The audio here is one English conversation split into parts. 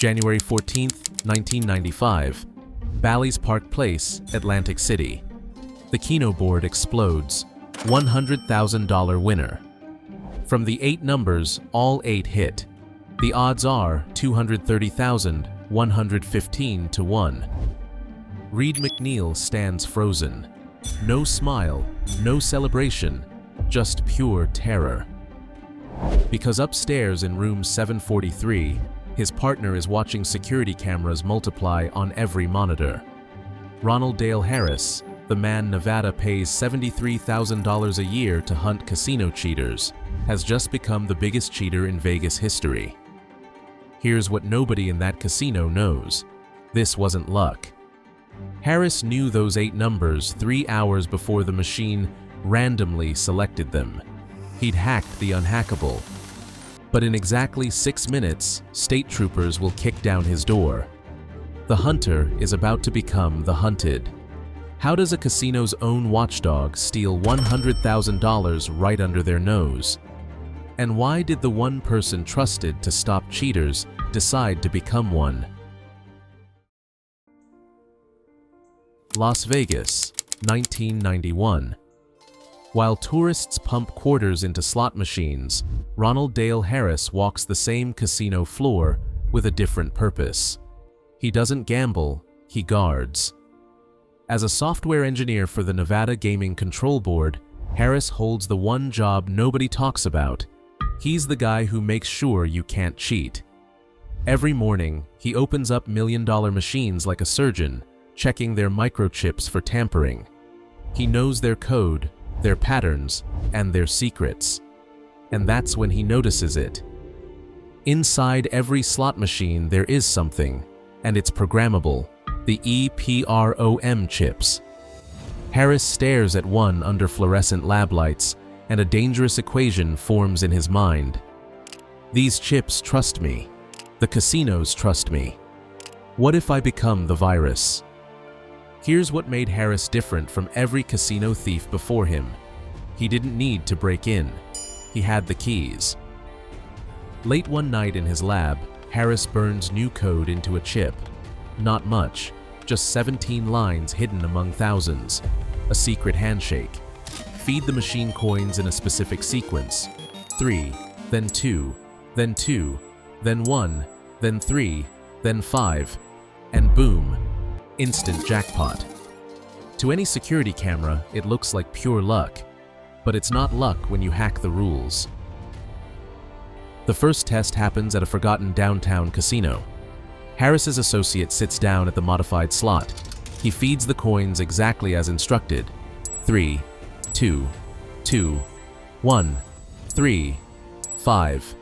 January 14th, 1995. Bally's Park Place, Atlantic City. The Keno board explodes. $100,000 winner. From the 8 numbers, all 8 hit. The odds are 230,000, 115 to 1. Reid McNeal stands frozen. No smile, no celebration, just pure terror. Because upstairs in room 743, his partner is watching security cameras multiply on every monitor. Ronald Dale Harris, the man Nevada pays $73,000 a year to hunt casino cheaters, has just become the biggest cheater in Vegas history. Here's what nobody in that casino knows. This wasn't luck. Harris knew those 8 numbers 3 hours before the machine randomly selected them. He'd hacked the unhackable. But in exactly 6 minutes, state troopers will kick down his door. The hunter is about to become the hunted. How does a casino's own watchdog steal $100,000 right under their nose? And why did the one person trusted to stop cheaters decide to become one? Las Vegas, 1991. While tourists pump quarters into slot machines, Ronald Dale Harris walks the same casino floor with a different purpose. He doesn't gamble, he guards. As a software engineer for the Nevada Gaming Control Board, Harris holds the one job nobody talks about. He's the guy who makes sure you can't cheat. Every morning, he opens up million-dollar machines like a surgeon, checking their microchips for tampering. He knows their code, their patterns, and their secrets. And that's when he notices it. Inside every slot machine there is something, and it's programmable. The EPROM chips. Harris stares at one under fluorescent lab lights, and a dangerous equation forms in his mind. These chips trust me. The casinos trust me. What if I become the virus? Here's what made Harris different from every casino thief before him. He didn't need to break in. He had the keys. Late one night in his lab, Harris burns new code into a chip. Not much, just 17 lines hidden among thousands. A secret handshake. Feed the machine coins in a specific sequence. 3, then 2, then 2, then 1, then 3, then 5, and boom, instant jackpot. To any security camera, it looks like pure luck, but it's not luck when you hack the rules. The first test happens at a forgotten downtown casino. Harris's associate sits down at the modified slot. He feeds the coins exactly as instructed. 3, 2, 2, 1, 3, 5.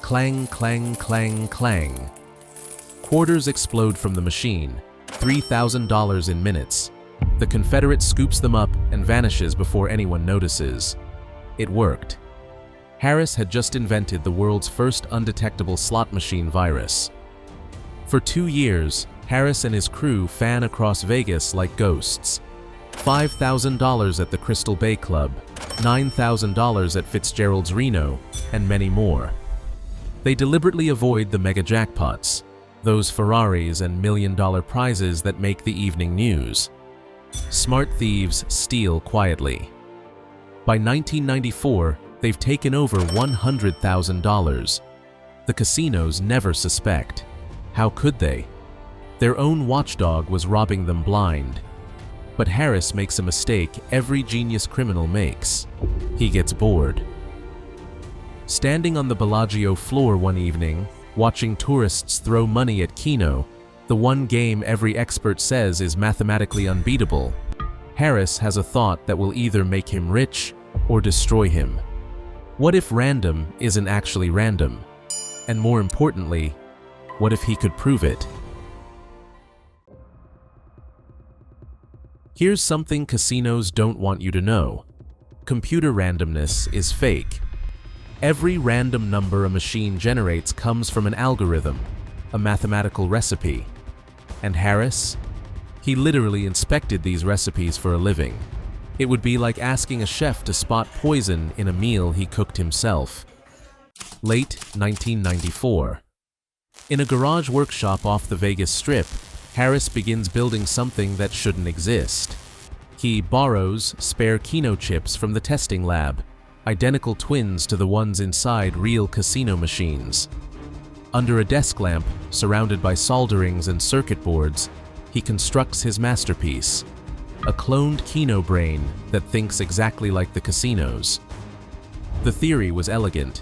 Clang, clang, clang, clang. Quarters explode from the machine, $3,000 in minutes. The Confederate scoops them up and vanishes before anyone notices. It worked. Harris had just invented the world's first undetectable slot machine virus. For 2 years, Harris and his crew fan across Vegas like ghosts. $5,000 at the Crystal Bay Club, $9,000 at Fitzgerald's Reno, and many more. They deliberately avoid the mega jackpots, those Ferraris and million-dollar prizes that make the evening news. Smart thieves steal quietly. By 1994, they've taken over $100,000. The casinos never suspect. How could they? Their own watchdog was robbing them blind. But Harris makes a mistake every genius criminal makes. He gets bored. Standing on the Bellagio floor one evening, watching tourists throw money at Keno, the one game every expert says is mathematically unbeatable, Harris has a thought that will either make him rich or destroy him. What if random isn't actually random? And more importantly, what if he could prove it? Here's something casinos don't want you to know. Computer randomness is fake. Every random number a machine generates comes from an algorithm, a mathematical recipe. And Harris? He literally inspected these recipes for a living. It would be like asking a chef to spot poison in a meal he cooked himself. Late 1994. In a garage workshop off the Vegas Strip, Harris begins building something that shouldn't exist. He borrows spare Keno chips from the testing lab, identical twins to the ones inside real casino machines. Under a desk lamp, surrounded by solderings and circuit boards, he constructs his masterpiece, a cloned Keno brain that thinks exactly like the casinos. The theory was elegant.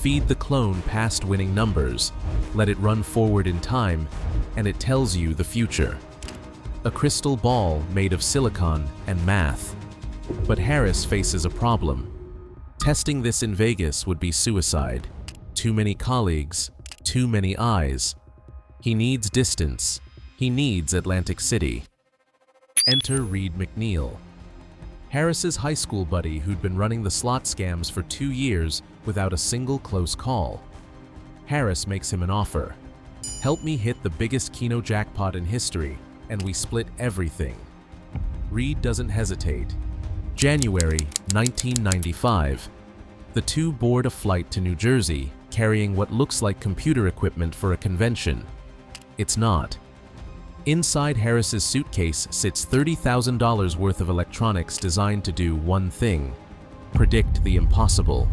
Feed the clone past winning numbers, let it run forward in time, and it tells you the future. A crystal ball made of silicon and math. But Harris faces a problem. Testing this in Vegas would be suicide. Too many colleagues, too many eyes. He needs distance. He needs Atlantic City. Enter Reid McNeal, Harris's high school buddy who'd been running the slot scams for 2 years without a single close call. Harris makes him an offer. Help me hit the biggest Keno jackpot in history, and we split everything. Reid doesn't hesitate. January 1995. The two board a flight to New Jersey, carrying what looks like computer equipment for a convention. It's not. Inside Harris's suitcase sits $30,000 worth of electronics designed to do one thing: predict the impossible.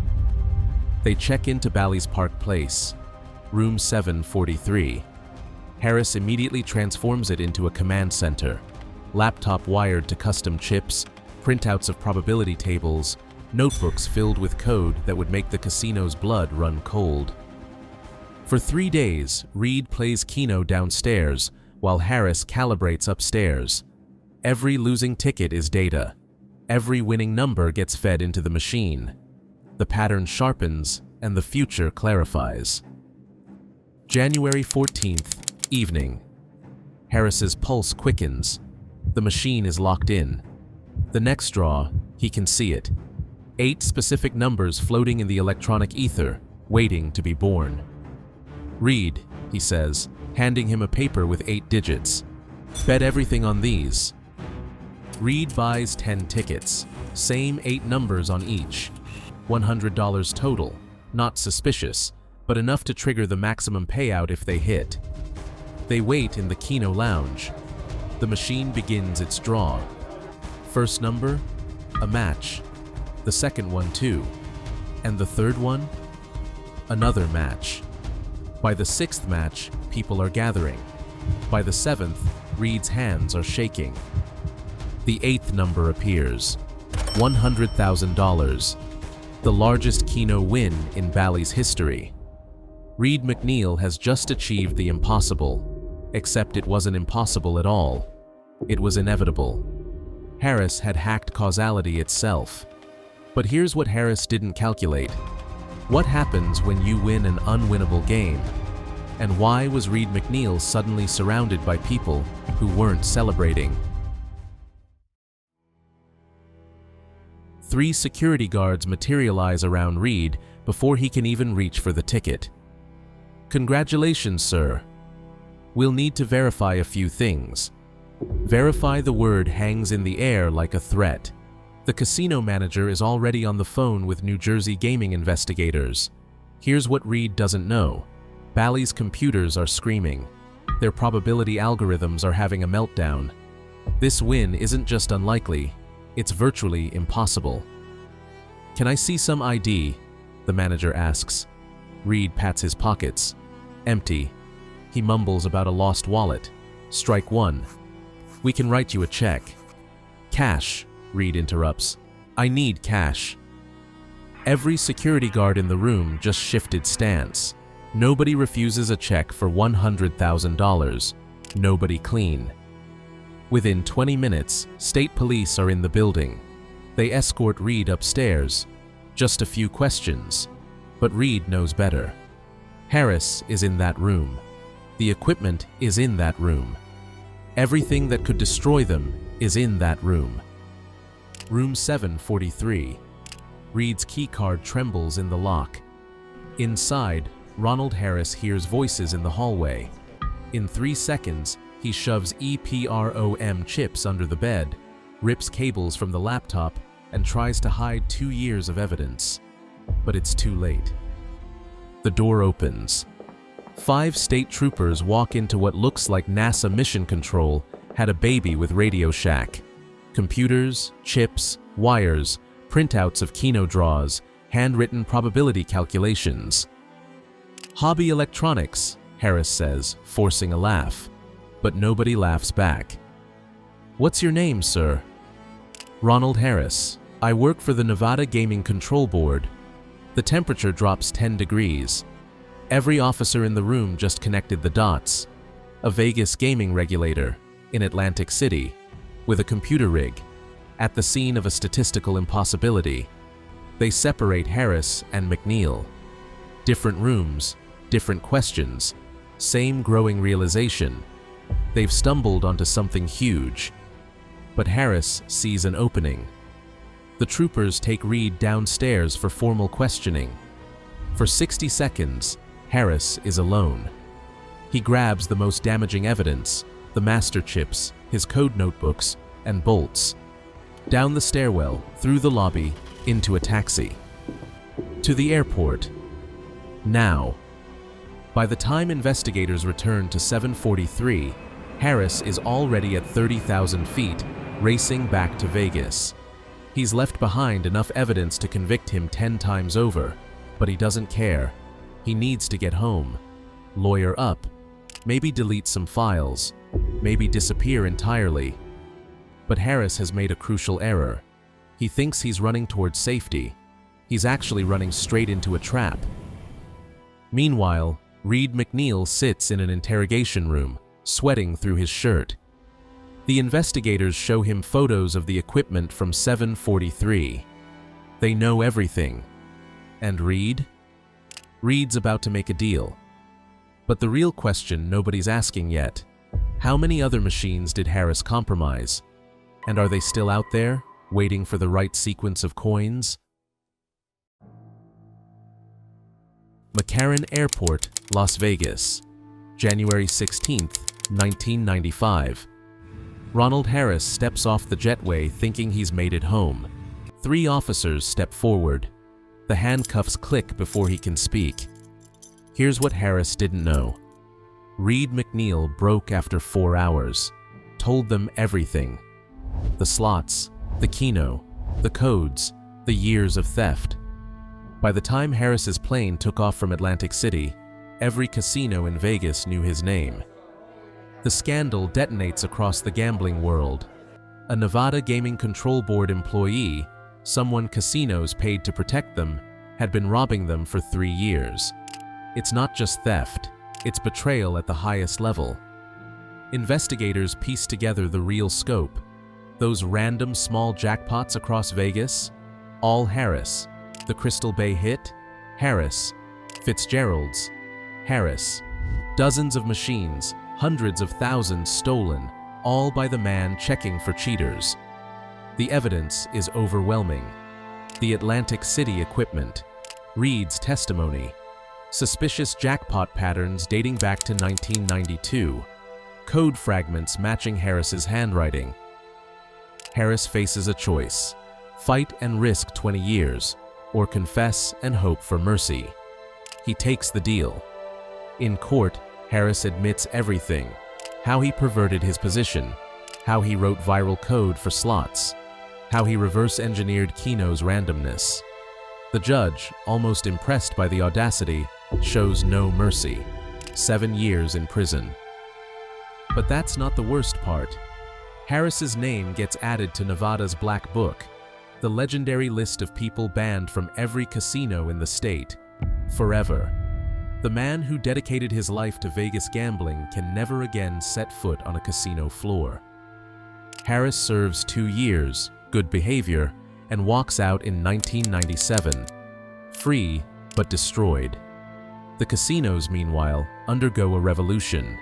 They check into Bally's Park Place, room 743. Harris immediately transforms it into a command center. Laptop wired to custom chips, printouts of probability tables, notebooks filled with code that would make the casino's blood run cold. For 3 days, Reid plays Keno downstairs, while Harris calibrates upstairs. Every losing ticket is data. Every winning number gets fed into the machine. The pattern sharpens, and the future clarifies. January 14th, evening. Harris's pulse quickens. The machine is locked in. The next draw, he can see it. 8 specific numbers floating in the electronic ether, waiting to be born. "Reid," he says, handing him a paper with 8 digits. "Bet everything on these." Reid buys 10 tickets, same 8 numbers on each. $100 total, not suspicious, but enough to trigger the maximum payout if they hit. They wait in the Keno lounge. The machine begins its draw. First number, a match. The second one too. And the third one, another match. By the 6th match, people are gathering. By the 7th, Reid's hands are shaking. The 8th number appears. $100,000. The largest Keno win in Bally's history. Reid McNeal has just achieved the impossible, except it wasn't impossible at all. It was inevitable. Harris had hacked causality itself. But here's what Harris didn't calculate. What happens when you win an unwinnable game? And why was Reid McNeal suddenly surrounded by people who weren't celebrating? 3 security guards materialize around Reid before he can even reach for the ticket. "Congratulations, sir. We'll need to verify a few things." Verify the word hangs in the air like a threat. The casino manager is already on the phone with New Jersey gaming investigators. Here's what Reid doesn't know. Bally's computers are screaming. Their probability algorithms are having a meltdown. This win isn't just unlikely, it's virtually impossible. "Can I see some ID?" the manager asks. Reid pats his pockets. Empty. He mumbles about a lost wallet. "Strike 1. We can write you a check." "Cash," Reid interrupts. "I need cash." Every security guard in the room just shifted stance. Nobody refuses a check for $100,000. Nobody clean. Within 20 minutes, state police are in the building. They escort Reid upstairs. Just a few questions. But Reid knows better. Harris is in that room. The equipment is in that room. Everything that could destroy them is in that room. Room 743. Reid's keycard trembles in the lock. Inside, Ronald Harris hears voices in the hallway. In 3 seconds, he shoves EPROM chips under the bed, rips cables from the laptop, and tries to hide 2 years of evidence. But it's too late. The door opens. 5 state troopers walk into what looks like NASA Mission Control had a baby with Radio Shack. Computers, chips, wires, printouts of Keno draws, handwritten probability calculations. "Hobby electronics," Harris says, forcing a laugh. But nobody laughs back. "What's your name, sir?" "Ronald Harris. I work for the Nevada Gaming Control Board." The temperature drops 10 degrees. Every officer in the room just connected the dots. A Vegas gaming regulator in Atlantic City, with a computer rig, at the scene of a statistical impossibility. They separate Harris and McNeal. Different rooms, different questions, same growing realization. They've stumbled onto something huge. But Harris sees an opening. The troopers take Reid downstairs for formal questioning. For 60 seconds, Harris is alone. He grabs the most damaging evidence, the master chips, his code notebooks, and bolts. Down the stairwell, through the lobby, into a taxi. To the airport. Now. By the time investigators return to 743, Harris is already at 30,000 feet, racing back to Vegas. He's left behind enough evidence to convict him 10 times over, but he doesn't care. He needs to get home. Lawyer up. Maybe delete some files. Maybe disappear entirely. But Harris has made a crucial error. He thinks he's running towards safety. He's actually running straight into a trap. Meanwhile, Reid McNeal sits in an interrogation room, sweating through his shirt. The investigators show him photos of the equipment from 743. They know everything. And Reid? Reid's about to make a deal. But the real question nobody's asking yet: how many other machines did Harris compromise? And are they still out there, waiting for the right sequence of coins? McCarran Airport, Las Vegas, January 16, 1995. Ronald Harris steps off the jetway thinking he's made it home. 3 officers step forward. The handcuffs click before he can speak. Here's what Harris didn't know. Reid McNeal broke after 4 hours, told them everything. The slots, the Keno, the codes, the years of theft. By the time Harris's plane took off from Atlantic City, every casino in Vegas knew his name. The scandal detonates across the gambling world. A Nevada Gaming Control Board employee, someone casinos paid to protect them, had been robbing them for 3 years. It's not just theft, it's betrayal at the highest level. Investigators piece together the real scope. Those random small jackpots across Vegas, all Harris. The Crystal Bay hit, Harris. Fitzgerald's, Harris. Dozens of machines, hundreds of thousands stolen, all by the man checking for cheaters. The evidence is overwhelming. The Atlantic City equipment, Reid's testimony, suspicious jackpot patterns dating back to 1992, code fragments matching Harris's handwriting. Harris faces a choice: fight and risk 20 years, or confess and hope for mercy. He takes the deal. In court, Harris admits everything: how he perverted his position, how he wrote viral code for slots, how he reverse-engineered Keno's randomness. The judge, almost impressed by the audacity, shows no mercy. 7 years in prison. But that's not the worst part. Harris's name gets added to Nevada's Black Book, the legendary list of people banned from every casino in the state, forever. The man who dedicated his life to Vegas gambling can never again set foot on a casino floor. Harris serves 2 years, good behavior, and walks out in 1997, free but destroyed. The casinos, meanwhile, undergo a revolution.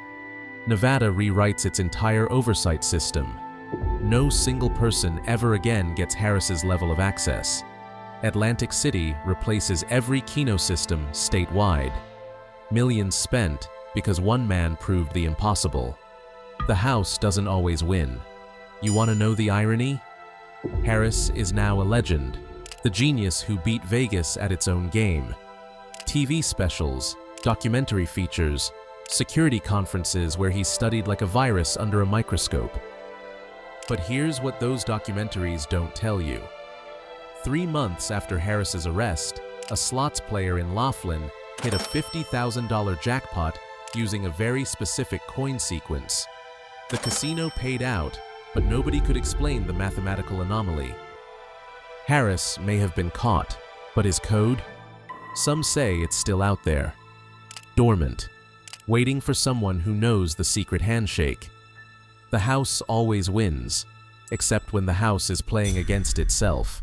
Nevada rewrites its entire oversight system. No single person ever again gets Harris's level of access. Atlantic City replaces every Keno system statewide. Millions spent because one man proved the impossible. The house doesn't always win. You want to know the irony? Harris is now a legend, the genius who beat Vegas at its own game. TV specials, documentary features, security conferences where he studied like a virus under a microscope. But here's what those documentaries don't tell you. 3 months after Harris's arrest, a slots player in Laughlin hit a $50,000 jackpot using a very specific coin sequence. The casino paid out, but nobody could explain the mathematical anomaly. Harris may have been caught, but his code? Some say it's still out there, dormant, waiting for someone who knows the secret handshake. The house always wins, except when the house is playing against itself.